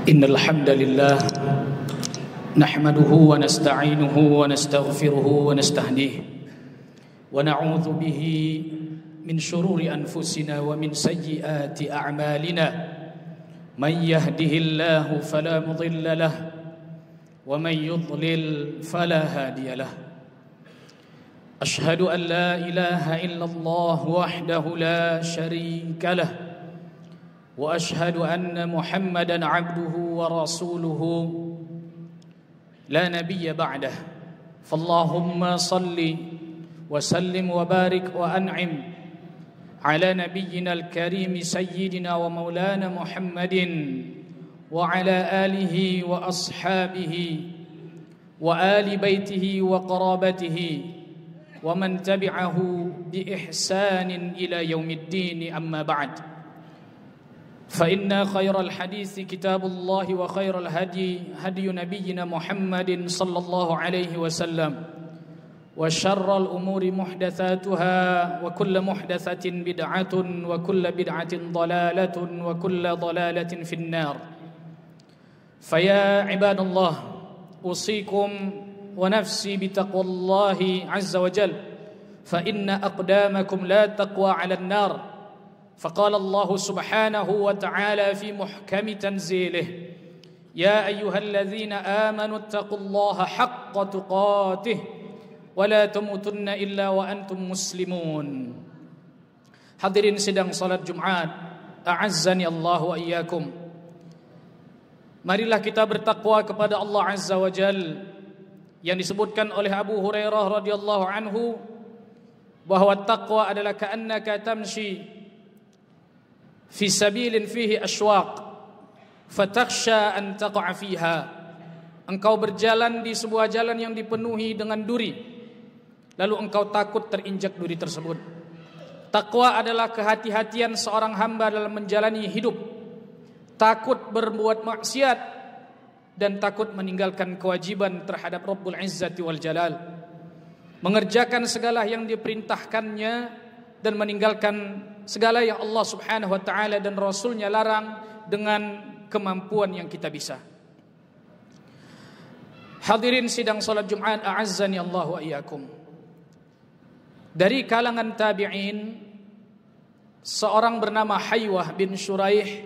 Innal hamdalillah nahmaduhu wa nasta'inuhu wa nastaghfiruhu wa nastahdihi wa na'udzu bihi min shururi anfusina wa min sayyiati a'malina man yahdihillahu fala mudilla lahu wa man yudlil fala hadiya lahu. Ashhadu an la ilaha illallah wahdahu la sharika lahu wa ashhadu anna Muhammadan abduhu wa rasuluhu la nabiyya ba'dah. Fallahumma salli wa sallim wa barik wa an'im ala nabiyyina al-karim sayyidina wa maulana Muhammadin wa ala alihi wa ashabihi wa ali baitihi wa qarabatihi wa man tabi'ahu bi ihsanin ila yaumiddin. Amma ba'd. فإن خير الحديث كتاب الله وخير الهدي هدي نبينا محمد صلى الله عليه وسلم وشر الأمور محدثاتها وكل محدثة بدعة وكل بدعة ضلالة وكل ضلالة في النار. فيا عباد الله أوصيكم ونفسي بتقوى الله عز وجل فإن أقدامكم لا تقوى على النار. فقال الله سبحانه وتعالى في محكم تنزيله يا أيها الذين آمنوا اتقوا الله حق تقاته ولا تموتن إلا وأنتم مسلمون. Hadirin sidang salat Jumat, a'azzani Allah wa iyyakum. Marilah kita bertakwa kepada Allah Azza wa Jal yang disebutkan oleh Abu Hurairah radhiyallahu anhu bahwa takwa adalah ka'annaka tamshi fi sabilin fihi asywaq fatakhsha an taqa'a fiha. Engkau berjalan di sebuah jalan yang dipenuhi dengan duri, lalu engkau takut terinjak duri tersebut. Takwa adalah kehati-hatian seorang hamba dalam menjalani hidup, takut berbuat maksiat dan takut meninggalkan kewajiban terhadap Rabbul Izzati wal Jalal, mengerjakan segala yang diperintahkannya dan meninggalkan segala yang Allah Subhanahu wa taala dan Rasulnya larang dengan kemampuan yang kita bisa. Hadirin sidang salat Jumat, a'azzani Allah wa iyyakum. Dari kalangan tabi'in, seorang bernama Haywah bin Shuraih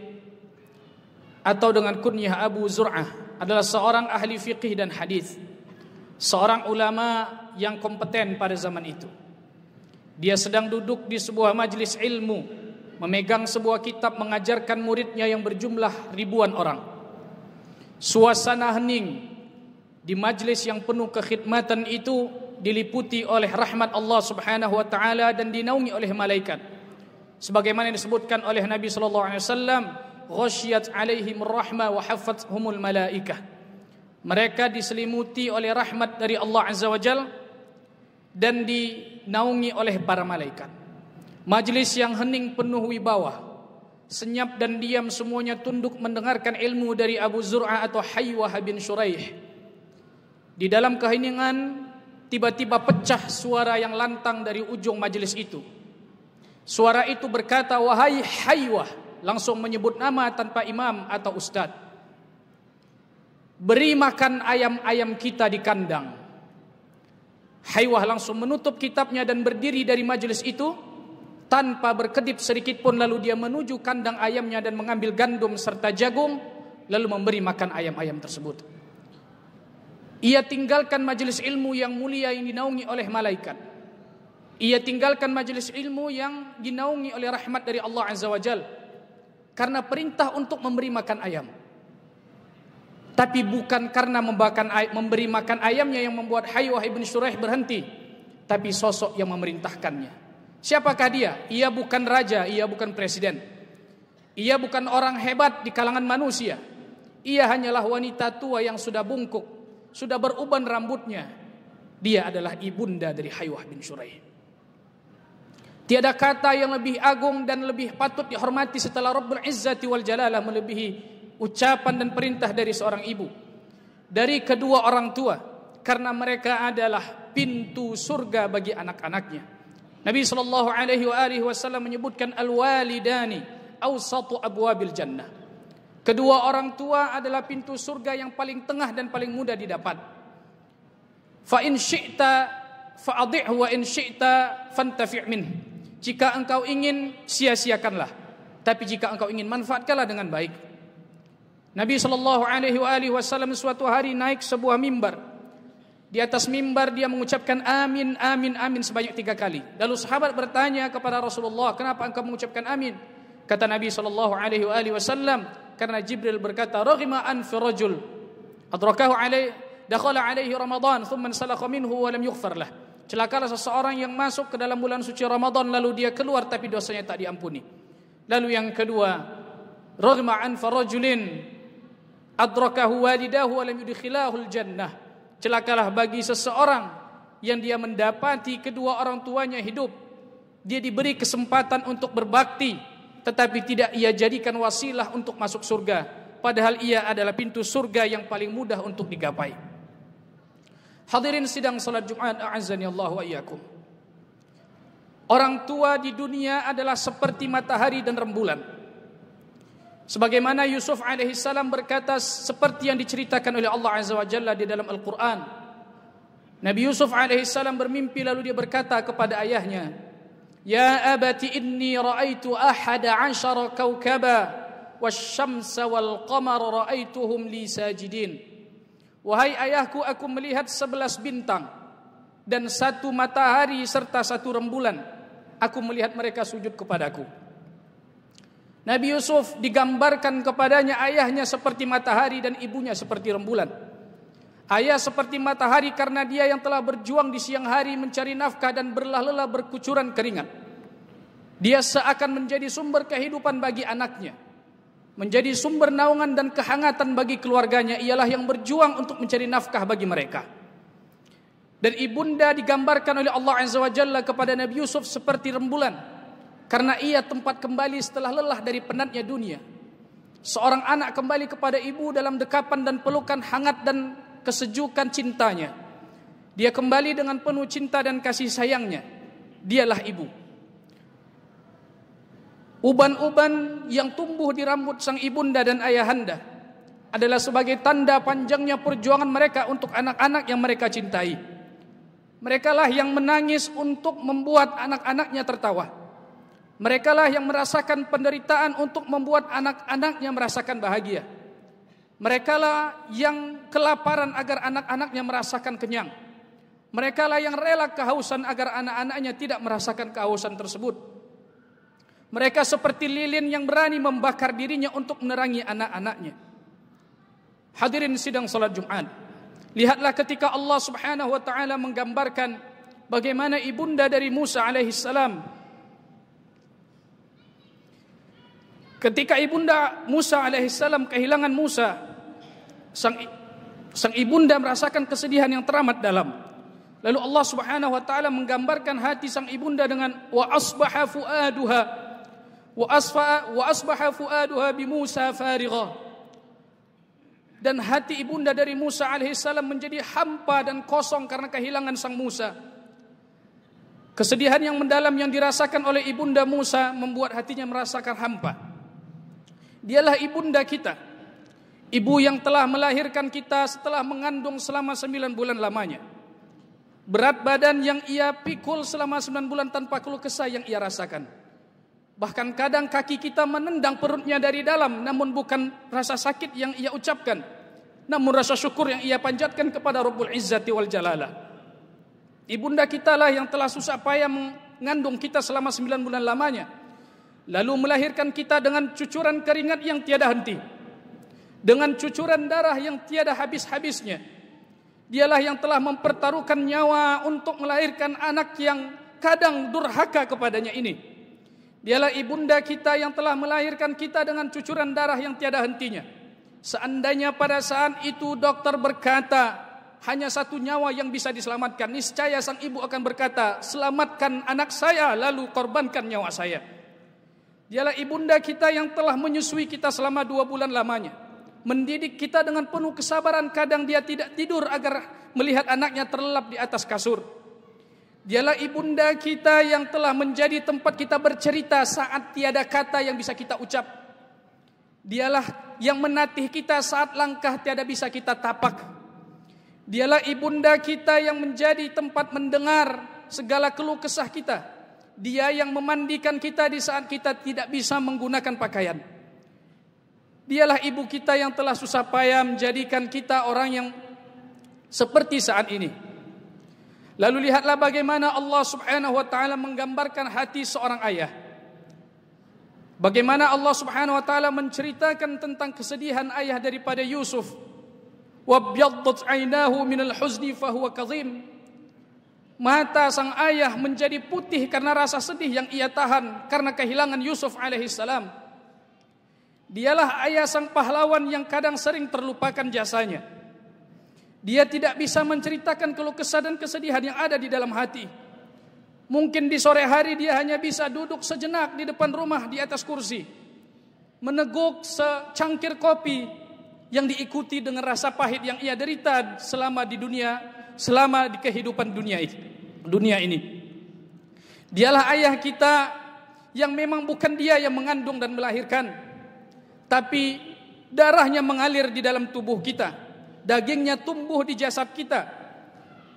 atau dengan kunyah Abu Zur'ah adalah seorang ahli fiqih dan hadis, seorang ulama yang kompeten pada zaman itu. Dia sedang duduk di sebuah majlis ilmu, memegang sebuah kitab mengajarkan muridnya yang berjumlah ribuan orang. Suasana hening di majlis yang penuh kekhidmatan itu diliputi oleh rahmat Allah Subhanahu wa taala dan dinaungi oleh malaikat. Sebagaimana disebutkan oleh Nabi sallallahu alaihi wasallam, ghasyiyat alaihim rahmah wa haffathumul malaikah. Mereka diselimuti oleh rahmat dari Allah Azza wa Jalla dan dinaungi oleh para malaikat. Majlis yang hening penuh wibawa, senyap dan diam semuanya tunduk mendengarkan ilmu dari Abu Zur'ah atau Haywah bin Shuraih. Di dalam keheningan tiba-tiba pecah suara yang lantang dari ujung majlis itu. Suara itu berkata, "Wahai Haywah," langsung menyebut nama tanpa imam atau ustadz. "Beri makan ayam-ayam kita di kandang." Haywah langsung menutup kitabnya dan berdiri dari majelis itu tanpa berkedip sedikit pun, lalu dia menuju kandang ayamnya dan mengambil gandum serta jagung lalu memberi makan ayam-ayam tersebut. Ia tinggalkan majelis ilmu yang mulia yang dinaungi oleh malaikat. Ia tinggalkan majelis ilmu yang dinaungi oleh rahmat dari Allah Azza wa Jalla karena perintah untuk memberi makan ayam. Tapi bukan karena memberi makan ayamnya yang membuat Haywah bin Shuraih berhenti, tapi sosok yang memerintahkannya. Siapakah dia? Ia bukan raja, ia bukan presiden. Ia bukan orang hebat di kalangan manusia. Ia hanyalah wanita tua yang sudah bungkuk, sudah beruban rambutnya. Dia adalah ibunda dari Haywah bin Shuraih. Tiada kata yang lebih agung dan lebih patut dihormati setelah Rabbul Izzati wal Jalalah melebihi ucapan dan perintah dari seorang ibu, dari kedua orang tua, karena mereka adalah pintu surga bagi anak-anaknya. Nabi sallallahu alaihi wasallam menyebutkan al-walidani awsatu abwabil jannah. Kedua orang tua adalah pintu surga yang paling tengah dan paling mudah didapat. Fa in syi'ta fa'adhi'hu wa in syi'ta fantafi' min. Jika engkau ingin, sia-siakanlah. Tapi jika engkau ingin, manfaatkanlah dengan baik. Nabi SAW suatu hari naik sebuah mimbar. Di atas mimbar dia mengucapkan amin, amin, amin sebanyak 3 kali. Lalu sahabat bertanya kepada Rasulullah, kenapa engkau mengucapkan amin? Kata Nabi SAW, karena Jibril berkata, raghima anfi rajul adrakahu alaihi dakhala alaihi Ramadan thumma salakha minhu wa lam yughfar lah. Celakalah seseorang yang masuk ke dalam bulan suci Ramadan lalu dia keluar tapi dosanya tak diampuni. Lalu yang kedua, raghima anfi rajulin adrakahu walidahu wa lam yudkhilahul jannah. Celakalah bagi seseorang yang dia mendapati kedua orang tuanya hidup. Dia diberi kesempatan untuk berbakti, tetapi tidak ia jadikan wasilah untuk masuk surga, padahal ia adalah pintu surga yang paling mudah untuk digapai. Hadirin sidang salat Jumat, a'azzani Allah wa iyyakum. Orang tua di dunia adalah seperti matahari dan rembulan. Sebagaimana Yusuf alaihissalam berkata seperti yang diceritakan oleh Allah Azza wa Jalla di dalam Al-Quran. Nabi Yusuf alaihissalam bermimpi lalu dia berkata kepada ayahnya, ya abati inni ra'aitu ahada 'ashara kawkaba wasyamsa wal qamara ra'aituhum li sajidin. Wahai ayahku, aku melihat 11 bintang dan 1 matahari serta 1 rembulan. Aku melihat mereka sujud kepadaku. Nabi Yusuf digambarkan kepadanya ayahnya seperti matahari dan ibunya seperti rembulan. Ayah seperti matahari karena dia yang telah berjuang di siang hari mencari nafkah dan berlelah-lelah berkucuran keringat. Dia seakan menjadi sumber kehidupan bagi anaknya, menjadi sumber naungan dan kehangatan bagi keluarganya. Ialah yang berjuang untuk mencari nafkah bagi mereka. Dan ibunda digambarkan oleh Allah Azza wa Jalla kepada Nabi Yusuf seperti rembulan, karena ia tempat kembali setelah lelah dari penatnya dunia. Seorang anak kembali kepada ibu dalam dekapan dan pelukan hangat dan kesejukan cintanya. Dia kembali dengan penuh cinta dan kasih sayangnya. Dialah ibu. Uban-uban yang tumbuh di rambut sang ibunda dan ayahanda adalah sebagai tanda panjangnya perjuangan mereka untuk anak-anak yang mereka cintai. Merekalah yang menangis untuk membuat anak-anaknya tertawa. Merekalah yang merasakan penderitaan untuk membuat anak-anaknya merasakan bahagia. Merekalah yang kelaparan agar anak-anaknya merasakan kenyang. Merekalah yang rela kehausan agar anak-anaknya tidak merasakan kehausan tersebut. Mereka seperti lilin yang berani membakar dirinya untuk menerangi anak-anaknya. Hadirin sidang salat Jumat, lihatlah ketika Allah Subhanahu wa taala menggambarkan bagaimana ibunda dari Musa alaihissalam. Ketika ibunda Musa alaihissalam kehilangan Musa, sang ibunda merasakan kesedihan yang teramat dalam. Lalu Allah Subhanahu wa taala menggambarkan hati sang ibunda dengan wa asbaha fuaduha bi Musa farigha. Dan hati ibunda dari Musa alaihissalam menjadi hampa dan kosong karena kehilangan sang Musa. Kesedihan yang mendalam yang dirasakan oleh ibunda Musa membuat hatinya merasakan hampa. Dialah ibunda kita, ibu yang telah melahirkan kita setelah mengandung selama 9 bulan lamanya. Berat badan yang ia pikul selama 9 bulan tanpa keluh kesah yang ia rasakan. Bahkan kadang kaki kita menendang perutnya dari dalam, namun bukan rasa sakit yang ia ucapkan, namun rasa syukur yang ia panjatkan kepada Rabbul Izzati wal Jalalah. Ibunda kita lah yang telah susah payah mengandung kita selama 9 bulan lamanya, lalu melahirkan kita dengan cucuran keringat yang tiada henti, dengan cucuran darah yang tiada habis-habisnya. Dialah yang telah mempertaruhkan nyawa untuk melahirkan anak yang kadang durhaka kepadanya ini. Dialah ibunda kita yang telah melahirkan kita dengan cucuran darah yang tiada hentinya. Seandainya pada saat itu dokter berkata hanya 1 nyawa yang bisa diselamatkan, niscaya sang ibu akan berkata, selamatkan anak saya lalu korbankan nyawa saya. Dialah ibunda kita yang telah menyusui kita selama 2 bulan lamanya, mendidik kita dengan penuh kesabaran. Kadang dia tidak tidur agar melihat anaknya terlelap di atas kasur. Dialah ibunda kita yang telah menjadi tempat kita bercerita saat tiada kata yang bisa kita ucap. Dialah yang menatih kita saat langkah tiada bisa kita tapak. Dialah ibunda kita yang menjadi tempat mendengar segala keluh kesah kita. Dia yang memandikan kita di saat kita tidak bisa menggunakan pakaian. Dialah ibu kita yang telah susah payah menjadikan kita orang yang seperti saat ini. Lalu lihatlah bagaimana Allah Subhanahu wa taala menggambarkan hati seorang ayah. Bagaimana Allah Subhanahu wa taala menceritakan tentang kesedihan ayah daripada Yusuf. Wabyaddat 'ainahu minal huzni fahuwa kadhim. Mata sang ayah menjadi putih karena rasa sedih yang ia tahan karena kehilangan Yusuf alaihi salam. Dialah ayah sang pahlawan yang kadang sering terlupakan jasanya. Dia tidak bisa menceritakan keluh kesah dan kesedihan yang ada di dalam hati. Mungkin di sore hari dia hanya bisa duduk sejenak di depan rumah di atas kursi, meneguk secangkir kopi yang diikuti dengan rasa pahit yang ia derita selama di dunia, selama di kehidupan dunia ini. Dialah ayah kita yang memang bukan dia yang mengandung dan melahirkan, tapi darahnya mengalir di dalam tubuh kita. Dagingnya tumbuh di jasad kita.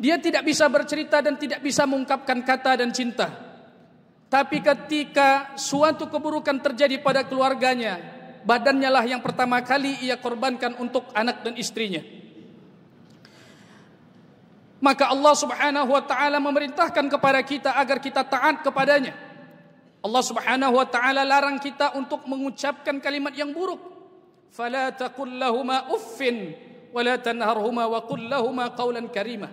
Dia tidak bisa bercerita dan tidak bisa mengungkapkan kata dan cinta. Tapi ketika suatu keburukan terjadi pada keluarganya, badannya lah yang pertama kali ia korbankan untuk anak dan istrinya. Maka Allah Subhanahu wa taala memerintahkan kepada kita agar kita taat kepadanya. Allah Subhanahu wa taala larang kita untuk mengucapkan kalimat yang buruk. Fala taqul lahumā uffin wala tanharhuma wa qul lahumā qawlan karīma.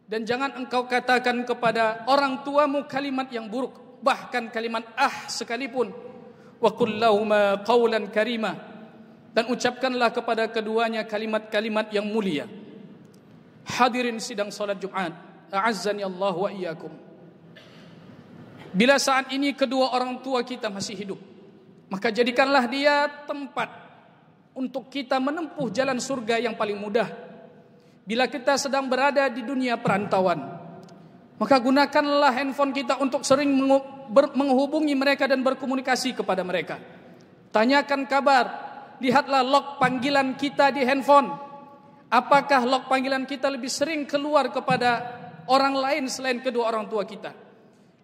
Dan jangan engkau katakan kepada orang tuamu kalimat yang buruk, bahkan kalimat sekalipun. Wa qul lahumā qawlan karīma. Dan ucapkanlah kepada keduanya kalimat-kalimat yang mulia. Hadirin sidang salat Jumat, a'azzani Allah wa iyyakum. Bila saat ini kedua orang tua kita masih hidup, maka jadikanlah dia tempat untuk kita menempuh jalan surga yang paling mudah. Bila kita sedang berada di dunia perantauan, maka gunakanlah handphone kita untuk sering menghubungi mereka dan berkomunikasi kepada mereka. Tanyakan kabar, lihatlah log panggilan kita di handphone. Apakah log panggilan kita lebih sering keluar kepada orang lain selain kedua orang tua kita?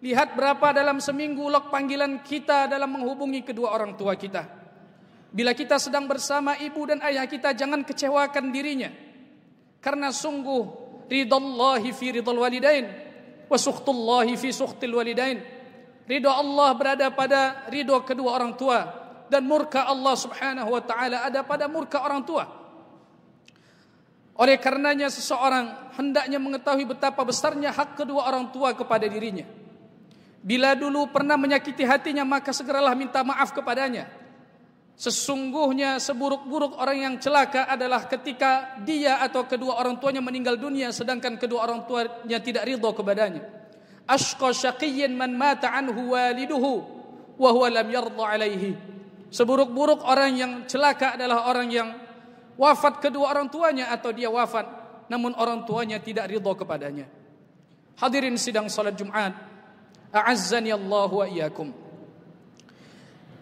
Lihat berapa dalam seminggu log panggilan kita dalam menghubungi kedua orang tua kita. Bila kita sedang bersama ibu dan ayah kita, jangan kecewakan dirinya. Karena sungguh ridallahi fi ridal walidain wa sukhtullahi fi sukhtil walidain. Ridha Allah berada pada ridha kedua orang tua, dan murka Allah Subhanahu wa taala ada pada murka orang tua. Oleh karenanya seseorang hendaknya mengetahui betapa besarnya hak kedua orang tua kepada dirinya. Bila dulu pernah menyakiti hatinya, maka segeralah minta maaf kepadanya. Sesungguhnya seburuk-buruk orang yang celaka adalah ketika dia atau kedua orang tuanya meninggal dunia sedangkan kedua orang tuanya tidak ridha kepadanya. Ashqa syaqiyyin man mata anhu waliduhu wa huwa lam yarda alaihi. Seburuk-buruk orang yang celaka adalah orang yang wafat kedua orang tuanya atau dia wafat namun orang tuanya tidak ridha kepadanya. Hadirin sidang salat Jumat, a'azzani Allah wa iyyakum.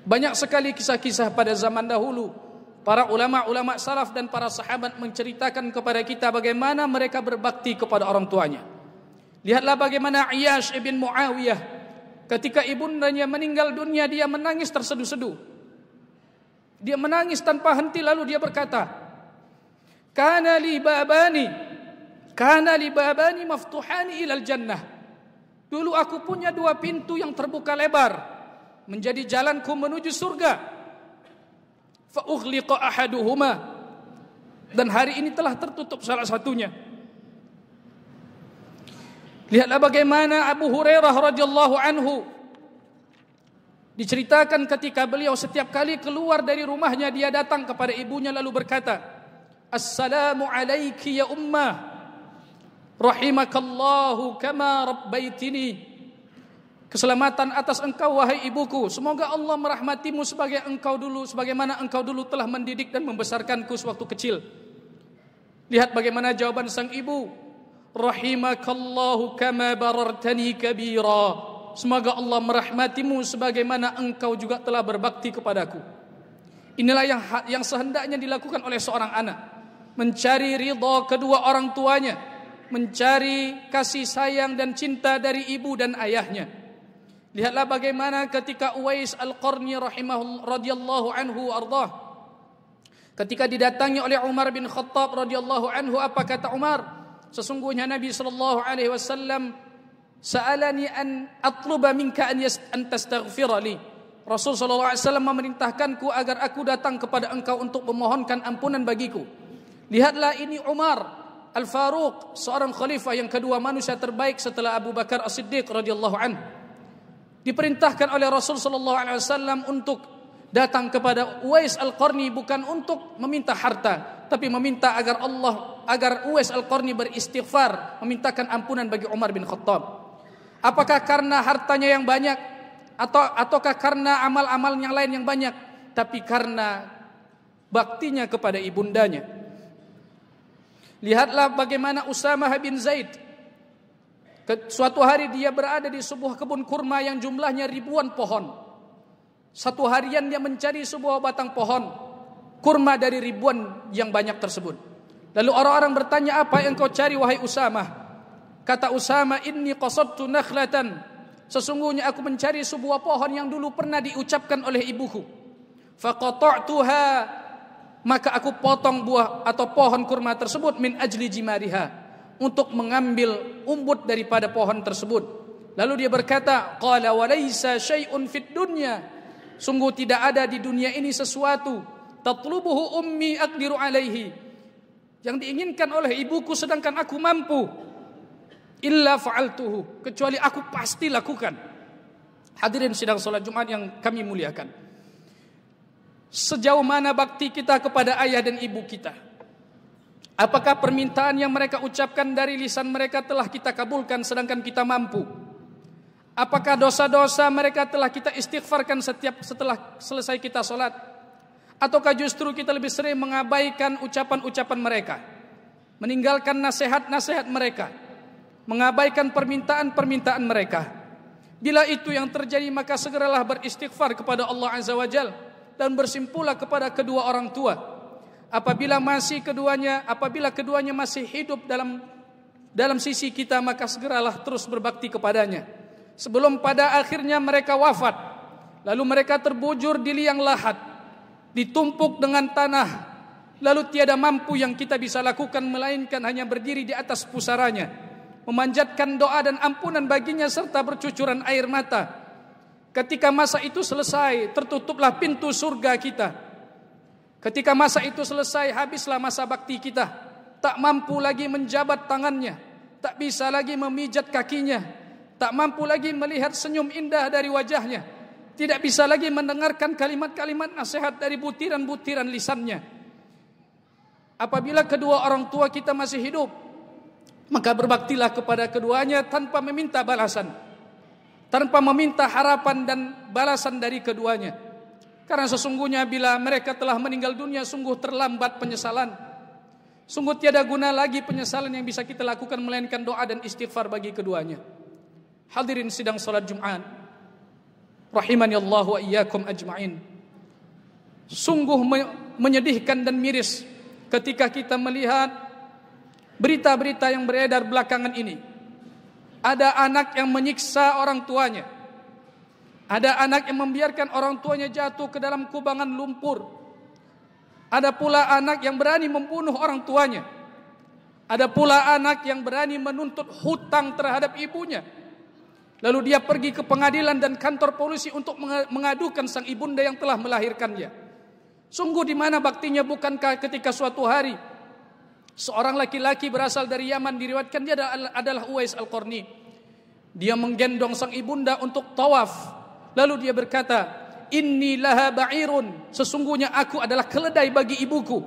Banyak sekali kisah-kisah pada zaman dahulu. Para ulama-ulama salaf dan para sahabat menceritakan kepada kita bagaimana mereka berbakti kepada orang tuanya. Lihatlah bagaimana Iyash ibn Muawiyah, ketika ibundanya meninggal dunia, dia menangis terseduh-seduh. Dia menangis tanpa henti, lalu dia berkata, Kana li babani maftuhani ilal jannah. Dulu aku punya dua pintu yang terbuka lebar menjadi jalanku menuju surga. Fa ughliqa ahaduhuma, dan hari ini telah tertutup salah satunya. Lihatlah bagaimana Abu Hurairah radhiyallahu anhu diceritakan ketika beliau setiap kali keluar dari rumahnya, dia datang kepada ibunya lalu berkata, Assalamu alayki ya ummah, rahimakallahu kama rabbaitini. Keselamatan atas engkau wahai ibuku, semoga Allah merahmatimu sebagaimana engkau dulu telah mendidik dan membesarkanku sewaktu kecil. Lihat bagaimana jawaban sang ibu, rahimakallahu kama barartani kabira. Semoga Allah merahmatimu sebagaimana engkau juga telah berbakti kepadaku. Inilah yang sehendaknya dilakukan oleh seorang anak, mencari ridha kedua orang tuanya, mencari kasih sayang dan cinta dari ibu dan ayahnya. Lihatlah bagaimana ketika Uwais Al-Qarni radhiyallahu anhu ardah, ketika didatangi oleh Umar bin Khattab radhiyallahu anhu, apa kata Umar? Sesungguhnya Nabi sallallahu alaihi wasallam sa'alani an atluba minka an tastaghfira li. Rasul sallallahu alaihi wasallam memerintahkanku agar aku datang kepada engkau untuk memohonkan ampunan bagiku. Lihatlah ini Umar Al-Faruq, seorang khalifah yang kedua, manusia terbaik setelah Abu Bakar As-Siddiq radhiyallahu anhu. Diperintahkan oleh Rasul sallallahu alaihi wasallam untuk datang kepada Uwais Al-Qarni bukan untuk meminta harta, tapi meminta agar Uwais Al-Qarni beristighfar, memintakan ampunan bagi Umar bin Khattab. Apakah karena hartanya yang banyak ataukah karena amal-amal yang lain yang banyak? Tapi karena baktinya kepada ibundanya. Lihatlah bagaimana Usamah bin Zaid. Suatu hari dia berada di sebuah kebun kurma yang jumlahnya ribuan pohon. Satu harian dia mencari sebuah batang pohon kurma dari ribuan yang banyak tersebut. Lalu orang-orang bertanya, apa yang kau cari wahai Usamah? Kata Usamah, inni qasadtu nakhlatan. Sesungguhnya aku mencari sebuah pohon yang dulu pernah diucapkan oleh ibuku. Faqata'tuha, maka aku potong buah atau pohon kurma tersebut min ajli jimariha, untuk mengambil umbut daripada pohon tersebut. Lalu dia berkata, qala walaysa syai'un fid dunya, sungguh tidak ada di dunia ini sesuatu tatlubuhu ummi aqdiru alaihi, yang diinginkan oleh ibuku sedangkan aku mampu, illa fa'altuhu, kecuali aku pasti lakukan. Hadirin sidang salat Jumat yang kami muliakan, sejauh mana bakti kita kepada ayah dan ibu kita? Apakah permintaan yang mereka ucapkan dari lisan mereka telah kita kabulkan sedangkan kita mampu? Apakah dosa-dosa mereka telah kita istighfarkan setelah selesai kita salat? Ataukah justru kita lebih sering mengabaikan ucapan-ucapan mereka, meninggalkan nasihat-nasihat mereka, mengabaikan permintaan-permintaan mereka? Bila itu yang terjadi, maka segeralah beristighfar kepada Allah Azza wa Jalla dan bersimpulah kepada kedua orang tua. Apabila keduanya masih hidup dalam sisi kita, maka segeralah terus berbakti kepadanya sebelum pada akhirnya mereka wafat, lalu mereka terbujur di liang lahat, ditumpuk dengan tanah, lalu tiada mampu yang kita bisa lakukan melainkan hanya berdiri di atas pusaranya, memanjatkan doa dan ampunan baginya serta bercucuran air mata. Ketika masa itu selesai, tertutuplah pintu surga kita. Ketika masa itu selesai, habislah masa bakti kita. Tak mampu lagi menjabat tangannya, tak bisa lagi memijat kakinya, tak mampu lagi melihat senyum indah dari wajahnya, tidak bisa lagi mendengarkan kalimat-kalimat nasihat dari butiran-butiran lisannya. Apabila kedua orang tua kita masih hidup, maka berbaktilah kepada keduanya tanpa meminta balasan, tanpa meminta harapan dan balasan dari keduanya. Karena sesungguhnya bila mereka telah meninggal dunia, sungguh terlambat penyesalan. Sungguh tiada guna lagi penyesalan yang bisa kita lakukan melainkan doa dan istighfar bagi keduanya. Hadirin sidang salat Jumat, rahimani Allah wa iyyakum ajma'in. Sungguh menyedihkan dan miris ketika kita melihat berita-berita yang beredar belakangan ini. Ada anak yang menyiksa orang tuanya. Ada anak yang membiarkan orang tuanya jatuh ke dalam kubangan lumpur. Ada pula anak yang berani membunuh orang tuanya. Ada pula anak yang berani menuntut hutang terhadap ibunya. Lalu dia pergi ke pengadilan dan kantor polisi untuk mengadukan sang ibunda yang telah melahirkannya. Sungguh di mana baktinya? Bukankah ketika suatu hari seorang laki-laki berasal dari Yaman, diriwayatkan dia adalah Uwais Al-Qarni. Dia menggendong sang ibunda untuk tawaf. Lalu dia berkata, inni laha ba'irun, sesungguhnya aku adalah keledai bagi ibuku.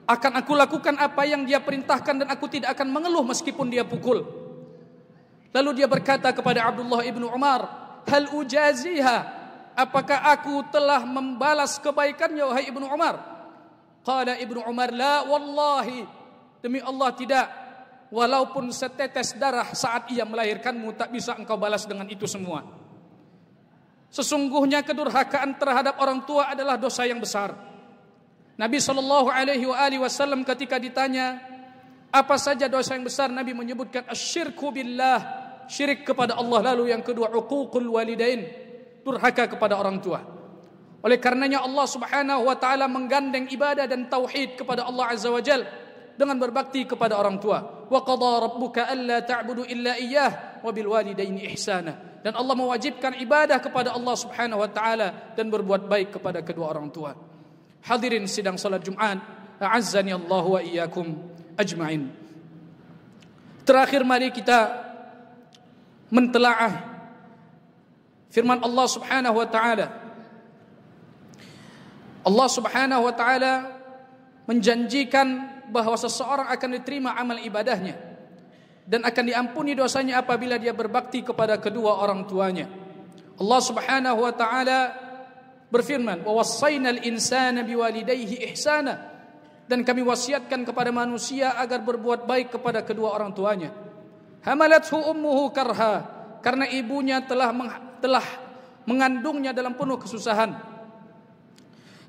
Akan aku lakukan apa yang dia perintahkan dan aku tidak akan mengeluh meskipun dia pukul. Lalu dia berkata kepada Abdullah ibnu Umar, hal ujaziha, apakah aku telah membalas kebaikannya wahai Ibnu Umar? Qala Ibnu Umar, la wallahi, demi Allah tidak. walaupun setetes darah saat ia melahirkanmu tak bisa engkau balas dengan itu semua. Sesungguhnya kedurhakaan terhadap orang tua adalah dosa yang besar. Nabi SAW ketika ditanya apa saja dosa yang besar, Nabi menyebutkan asyirku billah, syirik kepada Allah. Lalu yang kedua uququl walidain, durhaka kepada orang tua. Oleh karenanya Allah Subhanahu wa taala menggandeng ibadah dan tauhid kepada Allah Azza wa Jalla dengan berbakti kepada orang tua. Wa qada rabbuka alla ta'budu illa iyyah wa bil walidaini ihsana. Dan Allah mewajibkan ibadah kepada Allah Subhanahu wa taala dan berbuat baik kepada kedua orang tua. Hadirin sidang salat Jumat, a'azzani Allah wa iyyakum ajma'in. Terakhir mari kita mentelaah firman Allah Subhanahu wa taala. Allah Subhanahu wa taala menjanjikan bahwa seseorang akan diterima amal ibadahnya dan akan diampuni dosanya apabila dia berbakti kepada kedua orang tuanya. Allah Subhanahu wa taala berfirman, "Wa wassaynal insana biwalidayhi ihsana." Dan kami wasiatkan kepada manusia agar berbuat baik kepada kedua orang tuanya. Hamalathu ummuhu karha, karena ibunya telah mengandungnya dalam penuh kesusahan.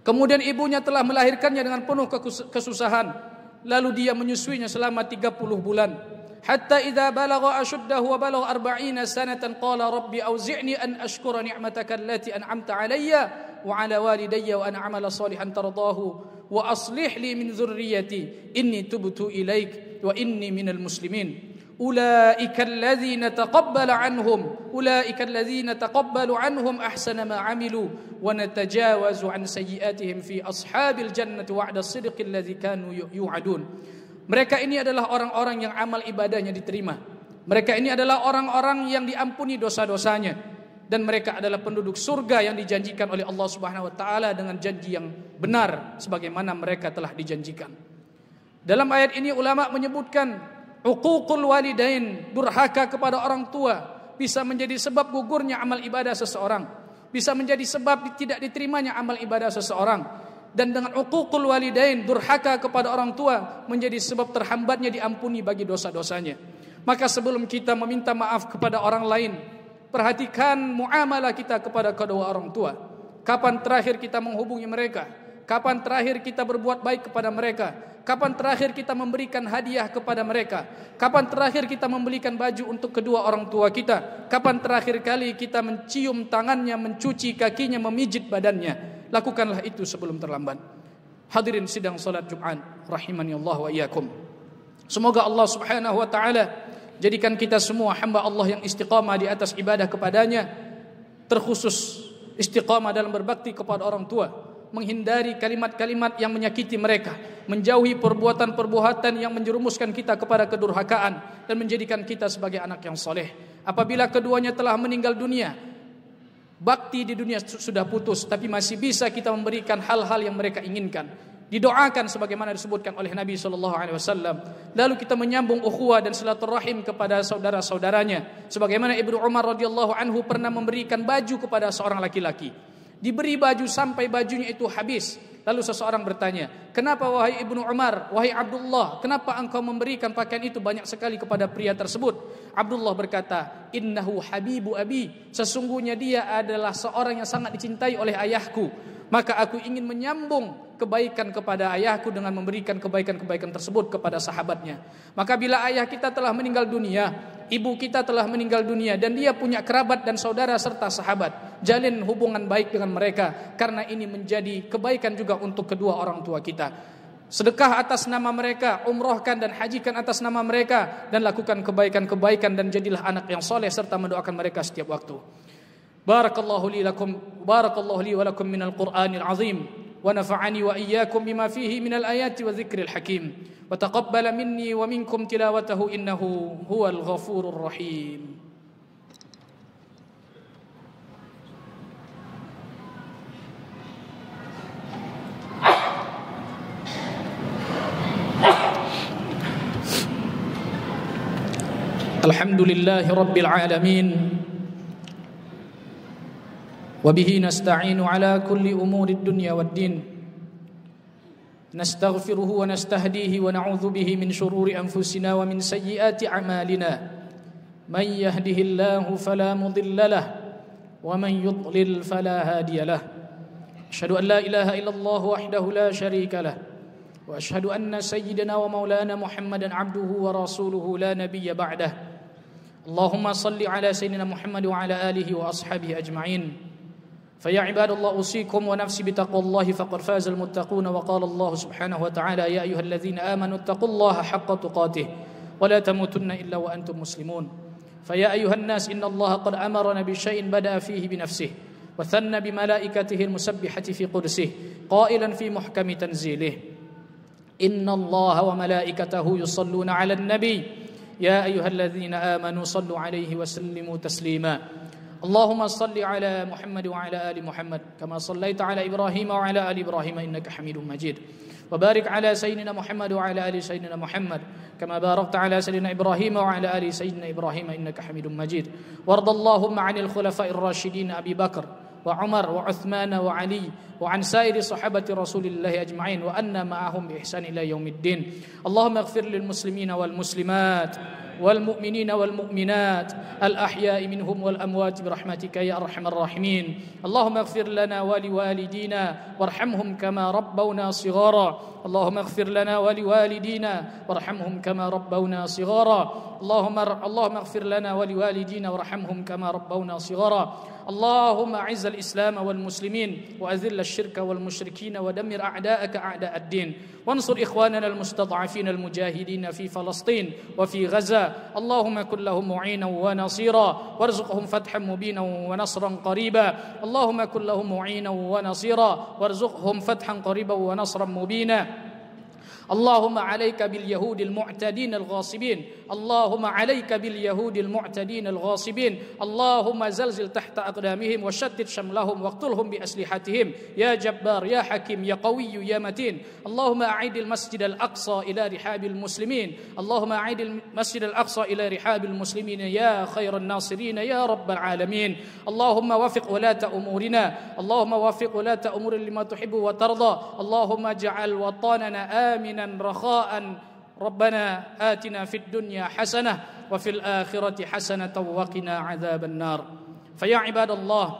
Kemudian ibunya telah melahirkannya dengan penuh kesusahan. Lalu dia menyusuinya selama 30 bulan. Hatta idza balagha ashuddahu wa balagha 40 sanatan qala rabbi auzi'ni an ashkura ni'mataka allati an'amta 'alayya wa 'ala walidayya wa an a'mala salihan tardahu wa aslih li min dhurriyyati inni tubtu ilaik wa inni minal muslimin. أولئك الذين تقبل عنهم أحسن ما عملوا ونتجاوز عن سيئاتهم في أصحاب الجنة وعد الصدق الذي كانوا يوعدون. Mereka ini adalah orang-orang yang amal ibadahnya diterima. Mereka ini adalah orang-orang yang diampuni dosa-dosanya, dan mereka adalah penduduk surga yang dijanjikan oleh Allah Subhanahu wa taala dengan janji yang benar sebagaimana mereka telah dijanjikan. Dalam ayat ini ulama menyebutkan uququl walidain, durhaka kepada orang tua, bisa menjadi sebab gugurnya amal ibadah seseorang, bisa menjadi sebab tidak diterimanya amal ibadah seseorang. Dan dengan uququl walidain, durhaka kepada orang tua, menjadi sebab terhambatnya diampuni bagi dosa-dosanya. Maka sebelum kita meminta maaf kepada orang lain, perhatikan muamalah kita kepada kedua orang tua. Kapan terakhir kita menghubungi mereka? Kapan terakhir kita berbuat baik kepada mereka? Kapan terakhir kita memberikan hadiah kepada mereka? Kapan terakhir kita membelikan baju untuk kedua orang tua kita? Kapan terakhir kali kita mencium tangannya, mencuci kakinya, memijit badannya? Lakukanlah itu sebelum terlambat. Hadirin sidang salat Jumat rahimani Allah wa iyyakum. Semoga Allah Subhanahu wa taala jadikan kita semua hamba Allah yang istiqamah di atas ibadah kepadanya, terkhusus istiqamah dalam berbakti kepada orang tua, menghindari kalimat-kalimat yang menyakiti mereka, menjauhi perbuatan-perbuatan yang menjerumuskan kita kepada kedurhakaan, dan menjadikan kita sebagai anak yang soleh. Apabila keduanya telah meninggal dunia, bakti di dunia sudah putus, tapi masih bisa kita memberikan hal-hal yang mereka inginkan. Didoakan sebagaimana disebutkan oleh Nabi SAW. Lalu kita menyambung ukhuwah dan silaturahim kepada saudara-saudaranya, sebagaimana Ibnu Umar radhiyallahu anhu pernah memberikan baju kepada seorang laki-laki. Diberi baju sampai bajunya itu habis. Lalu seseorang bertanya, kenapa wahai Ibnu Umar, wahai Abdullah, kenapa engkau memberikan pakaian itu banyak sekali kepada pria tersebut? Abdullah berkata, innahu habibu abi, sesungguhnya dia adalah seorang yang sangat dicintai oleh ayahku. Maka aku ingin menyambung kebaikan kepada ayahku dengan memberikan kebaikan-kebaikan tersebut kepada sahabatnya. Maka bila ayah kita telah meninggal dunia, ibu kita telah meninggal dunia, dan dia punya kerabat dan saudara serta sahabat, jalin hubungan baik dengan mereka, karena ini menjadi kebaikan juga untuk kedua orang tua kita. Sedekah atas nama mereka, umrohkan dan hajikan atas nama mereka, dan lakukan kebaikan-kebaikan, dan jadilah anak yang soleh serta mendoakan mereka setiap waktu. Barakallahu li wa lakum minal Qur'anil azim, wa nafa'ani wa iyyakum bima fihi minal ayati wa dzikril hakim, wa taqabbala minni wa minkum tilawatahu innahu huwal ghafurur rahim. Alhamdulillahi rabbil alamin, wa bihi nasta'inu ala kulli umurid dunya wad din. نستغفره ونستهديه ونعوذ به من شرور أنفسنا ومن سيئات أعمالنا من يهده الله فلا مضل له ومن يضلل فلا هادي له أشهد أن لا إله إلا الله وحده لا شريك له وأشهد أن سيدنا ومولانا محمدا عبده ورسوله لا نبي بعده اللهم صل على سيدنا محمد وعلى آله وأصحابه أجمعين فيا عباد الله أوصيكم ونفسي بتقوى الله فقد فاز المتقون وقال الله سبحانه وتعالى يا أيها الذين آمنوا اتقوا الله حق تقاته ولا تموتن إلا وأنتم مسلمون فيا أيها الناس إن الله قد أمرنا بشيء بدأ فيه بنفسه وثنى بملائكته المسبحة في قدسه قائلا في محكم تنزيله إن الله وملائكته يصلون على النبي يا أيها الذين آمنوا صلوا عليه وسلموا تسليما اللهم صل على محمد وعلى آل محمد كما صليت على إبراهيم وعلى آل إبراهيم إنك حميد مجيد وبارك على سيدنا محمد وعلى آل سيدنا محمد كما باركت على سيدنا إبراهيم وعلى آل سيدنا إبراهيم إنك حميد مجيد وارض اللهم عن الخلفاء الراشدين أبي بكر وعمر وعثمان وعلي وعن سائر صحابة رسول الله أجمعين وأنا معهم بإحسان إلى يوم الدين اللهم اغفر للمسلمين والمسلمات والمؤمنين والمؤمنات الأحياء منهم والأموات برحمتك يا أرحم الراحمين اللهم اغفر لنا ولوالدينا وارحمهم كما ربونا صغارا اللهم اغفر لنا ولوالدينا وارحمهم كما ربونا صغارا اللهم اغفر لنا ولوالدينا وارحمهم كما ربونا صغارا اللهم أعز الإسلام والمسلمين وأذل الشرك والمشركين ودمر أعداءك أعداء الدين وانصر إخواننا المستضعفين المجاهدين في فلسطين وفي غزة اللهم كن لهم معينا ونصيرا وارزقهم فتحا مبينا ونصرا قريبا اللهم كن لهم معينا ونصيرا وارزقهم فتحا قريبا ونصرا مبينا اللهم عليك باليهود المعتدين الغاصبين اللهم عليك باليهود المعتدين الغاصبين اللهم زلزل تحت أقدامهم وشتت شملهم واقتلهم بأسلحتهم يا جبار يا حكيم يا قوي يا متين اللهم أعيد المسجد الأقصى إلى رحاب المسلمين اللهم أعيد المسجد الأقصى إلى رحاب المسلمين يا خير الناصرين يا رب العالمين اللهم وفق ولاة أمورنا اللهم وفق ولاة أمور لما تحب وترضى اللهم اجعل وطننا آمنا رخاء ربنا آتنا في الدنيا حسنة وفي الآخرة حسنة وقنا عذاب النار فيا عباد الله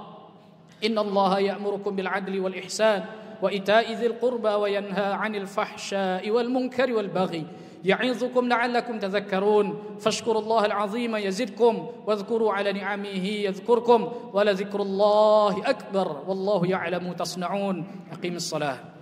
إن الله يأمركم بالعدل والإحسان وإيتاء ذي القربى وينهى عن الفحشاء والمنكر والبغي يعظكم لعلكم تذكرون فاشكروا الله العظيم يزدكم واذكروا على نعمه يذكركم ولذكر الله أكبر والله يعلم تصنعون أقيم الصلاة